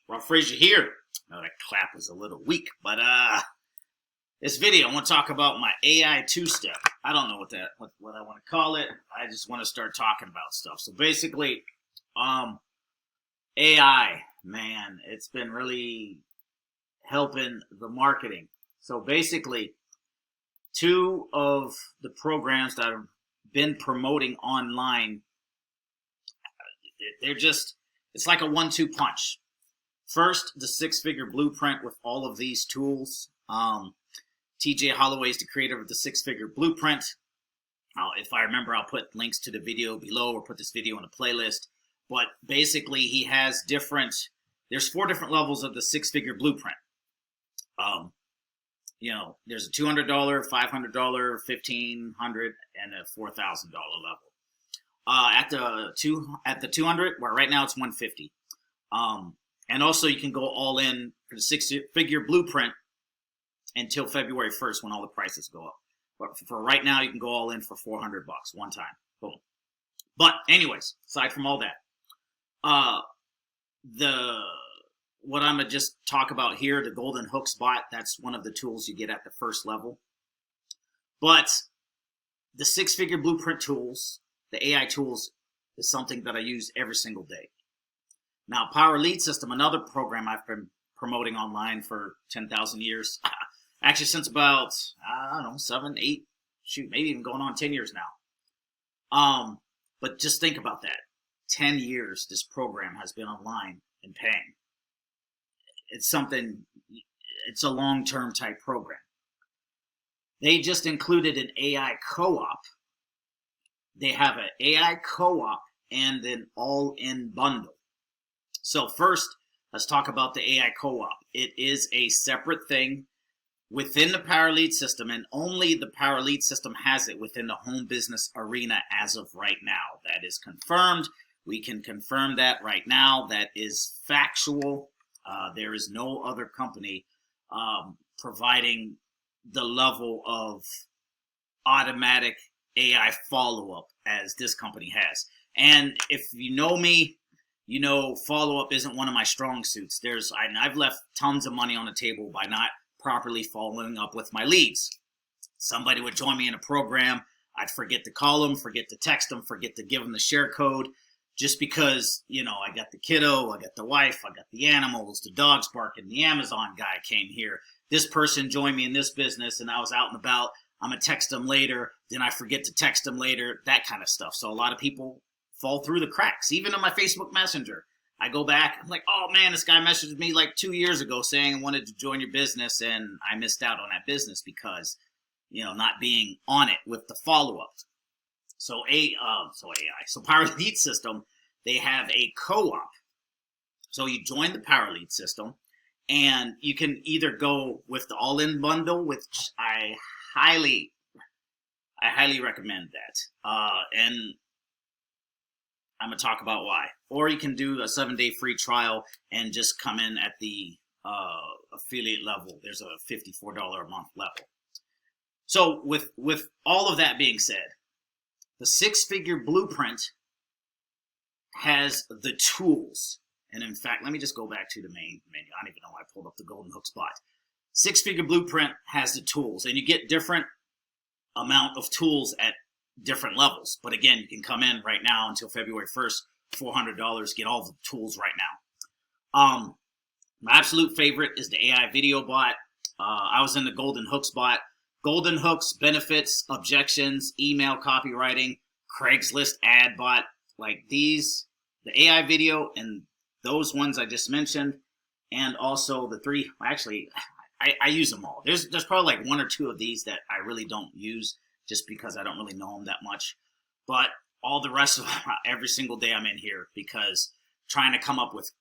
Rob Frazier here. Oh, that clap was a little weak, but this video I want to talk about my AI two-step. I don't know what I want to call it. I just want to start talking about stuff. So basically, AI, man, it's been really helping the marketing. So basically, two of the programs that I've been promoting online, it's like a 1-2 punch. First, the six-figure blueprint with all of these tools. TJ Holloway is the creator of the six-figure blueprint. If I remember, I'll put links to the video below or put this video in a playlist. But basically, he has there's 4 different levels of the six-figure blueprint. There's a $200, $500, $1,500, and a $4,000 level. At the 200, where right now it's 150. And also you can go all in for the six-figure blueprint until February 1st when all the prices go up. But for right now, you can go all in for $400 one time. Boom. But anyways, aside from all that, what I'm gonna just talk about here, the Golden Hooks bot, that's one of the tools you get at the first level. But the six-figure blueprint tools, the AI tools, is something that I use every single day. Now, Power Lead System, another program I've been promoting online for 10,000 years. Actually, since about, 7, 8, maybe even going on 10 years now. But just think about that. 10 years this program has been online and paying. It's a long-term type program. They just included an AI co-op. They have an AI co-op and an all-in bundle. So first, let's talk about the AI co-op. It is a separate thing within the Power Lead System, and only the Power Lead System has it within the home business arena as of right now. That is confirmed. We can confirm that right now. That is factual. There is no other company providing the level of automatic AI follow-up as this company has. And if you know me, you know follow-up isn't one of my strong suits. I've left tons of money on the table by not properly following up with my leads. Somebody would join me in a program. I'd forget to call them, forget to text them, forget to give them the share code. Just because, I got the kiddo, I got the wife, I got the animals, the dog's barking, the Amazon guy came here. This person joined me in this business and I was out and about. I'm going to text them later. Then I forget to text them later, that kind of stuff. So a lot of people fall through the cracks. Even on my Facebook Messenger, I go back, I'm like, oh man, this guy messaged me like 2 years ago saying I wanted to join your business and I missed out on that business because, not being on it with the follow-up. So Power Lead System, they have a co-op. So you join the Power Lead System and you can either go with the all-in bundle, which I highly recommend that. And I'm going to talk about why. Or you can do a 7-day free trial and just come in at the affiliate level. There's a $54 a month level. So with all of that being said, the six-figure blueprint has the tools. And in fact, let me just go back to the main menu. I don't even know why I pulled up the Golden Hooks bot. Six-figure blueprint has the tools. And you get different amount of tools at different levels. But again, you can come in right now until February 1st, $400, get all the tools right now. My absolute favorite is the AI video bot. I was in the Golden Hooks bot. Golden Hooks, benefits, objections, email copywriting, Craigslist ad bot, like these, the AI video and those ones I just mentioned, and also the 3, actually, I use them all. There's probably like 1 or 2 of these that I really don't use just because I don't really know them that much. But all the rest of them, every single day I'm in here because trying to come up with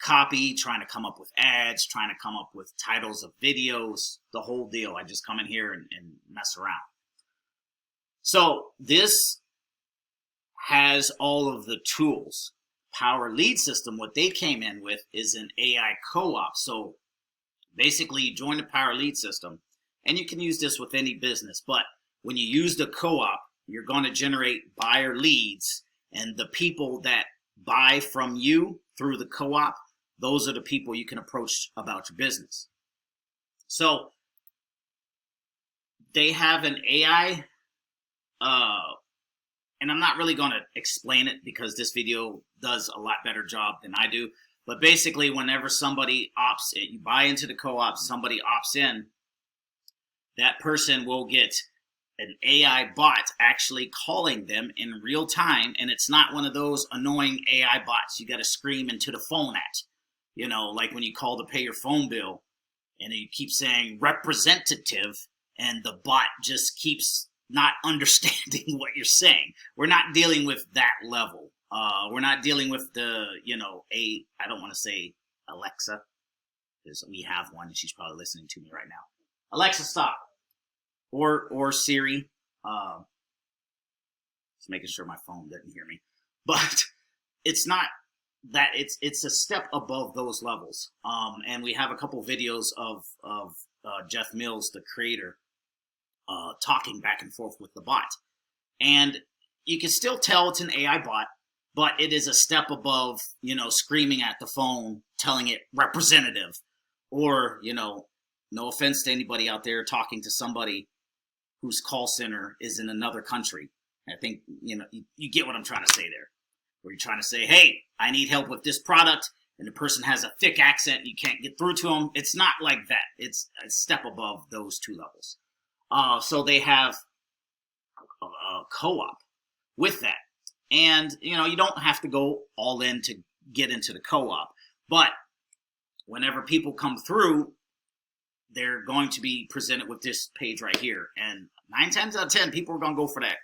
copy, trying to come up with ads, trying to come up with titles of videos, the whole deal. I just come in here and mess around. So this has all of the tools. Power Lead System, what they came in with is an AI co-op. So basically you join the Power Lead System and you can use this with any business, but when you use the co-op, you're going to generate buyer leads, and the people that buy from you through the co-op, those are the people you can approach about your business. So they have an AI, and I'm not really going to explain it because this video does a lot better job than I do. But basically, whenever somebody opts in, you buy into the co-op, somebody opts in, that person will get an AI bot actually calling them in real time. And it's not one of those annoying AI bots you got to scream into the phone at. You know, like when you call to pay your phone bill and you keep saying representative and the bot just keeps not understanding what you're saying. We're not dealing with that level. We're not dealing with the, you know, I don't want to say Alexa, because we have one and she's probably listening to me right now. Alexa, stop. Or Siri. Just making sure my phone doesn't hear me. But it's not that, it's a step above those levels. And we have a couple videos of Jeff Mills, the creator, talking back and forth with the bot. And you can still tell it's an AI bot, but it is a step above, you know, screaming at the phone, telling it representative, or, you know, no offense to anybody out there talking to somebody whose call center is in another country. I think, you know, you get what I'm trying to say there. Where you're trying to say, hey, I need help with this product, and the person has a thick accent and you can't get through to them. It's not like that. It's a step above those two levels. So they have a co-op with that. And, you know, you don't have to go all in to get into the co-op. But whenever people come through, they're going to be presented with this page right here. And 9 times out of 10, people are going to go for that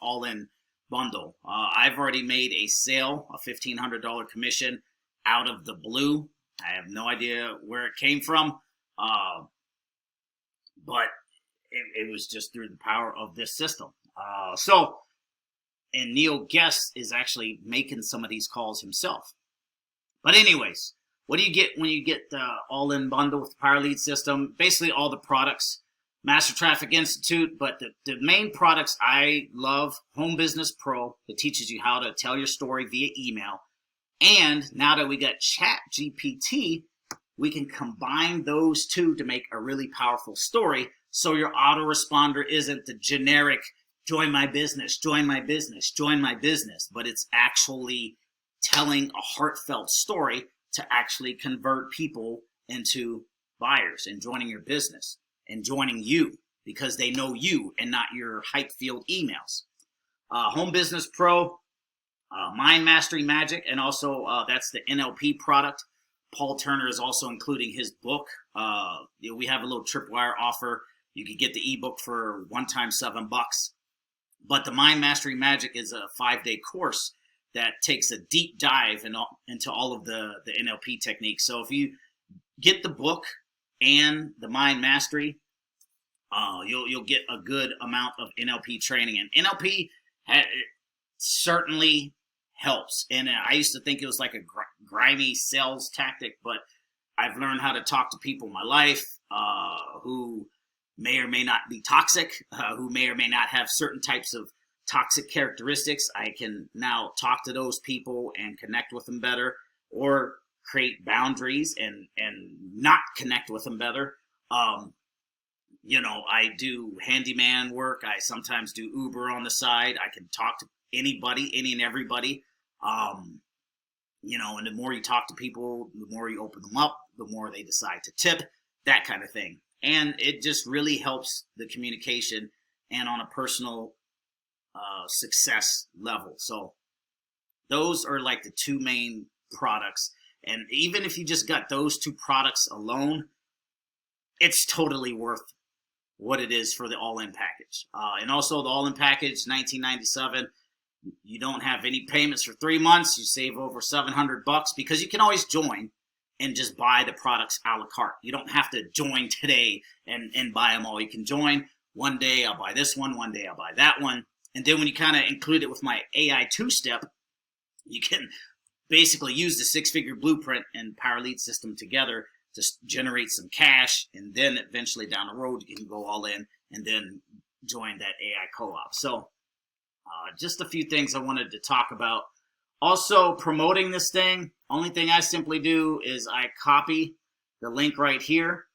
all-in bundle. I've already made a sale, a $1,500 commission out of the blue. I have no idea where it came from. But it was just through the power of this system. And Neil Guest is actually making some of these calls himself. But anyways, what do you get when you get the all-in bundle with the Power Lead system? Basically all the products, Master Traffic Institute, but the main products I love, Home Business Pro, that teaches you how to tell your story via email. And now that we got Chat GPT, we can combine those two to make a really powerful story. So your autoresponder isn't the generic, join my business, join my business, join my business, but it's actually telling a heartfelt story to actually convert people into buyers and joining your business and joining you because they know you and not your hype-filled emails. Home Business Pro, Mind Mastery Magic, and also that's the NLP product. Paul Turner is also including his book. We have a little tripwire offer. You could get the ebook for one time $7. But the Mind Mastery Magic is a 5-day course that takes a deep dive into all of the NLP techniques. So if you get the book and the Mind Mastery, you'll get a good amount of NLP training. And NLP certainly helps. And I used to think it was like a grimy sales tactic, but I've learned how to talk to people in my life who may or may not be toxic, who may or may not have certain types of toxic characteristics. I can now talk to those people and connect with them better, or create boundaries and not connect with them better. You know, I do handyman work. I sometimes do Uber on the side. I can talk to anybody, any and everybody. You know, and the more you talk to people, the more you open them up, the more they decide to tip, that kind of thing. And it just really helps the communication and on a personal success level. So those are like the two main products. And even if you just got those two products alone, it's totally worth what it is for the all-in package. And also the all-in package, $19.97. You don't have any payments for 3 months. You save over $700 because you can always join and just buy the products a la carte. You don't have to join today and buy them all. You can join one day, I'll buy this one day I'll buy that one. And then when you kind of include it with my AI two-step, you can basically use the 6-figure blueprint and Power Lead system together to generate some cash. And then eventually down the road, you can go all in and then join that AI co-op. So just a few things I wanted to talk about Also, promoting this thing, only thing I simply do is I copy the link right here.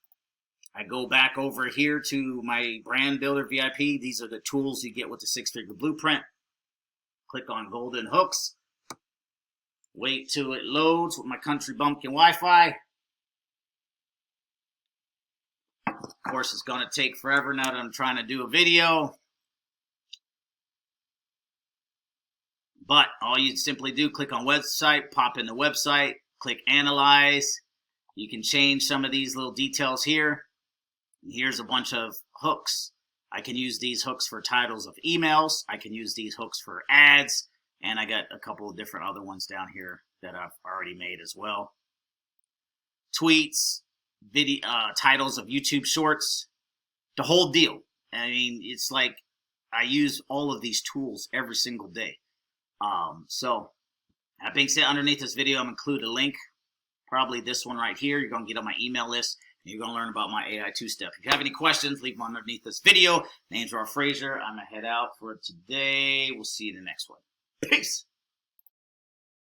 I go back over here to my Brand Builder VIP. These are the tools you get with the six-figure blueprint. Click on Golden Hooks. Wait till it loads with my Country Bumpkin Wi-Fi. Of course, it's going to take forever now that I'm trying to do a video. But all you simply do, click on website, pop in the website, click analyze. You can change some of these little details here. Here's a bunch of hooks. I can use these hooks for titles of emails. I can use these hooks for ads. And I got a couple of different other ones down here that I've already made as well. Tweets, video, titles of YouTube shorts, the whole deal. I mean, it's like I use all of these tools every single day. So that being said, underneath this video, I'm include a link, probably this one right here. You're going to get on my email list, and you're going to learn about my AI two-step. If you have any questions, leave them underneath this video. My name's Rob Frazier. I'm going to head out for today. We'll see you in the next one. Peace.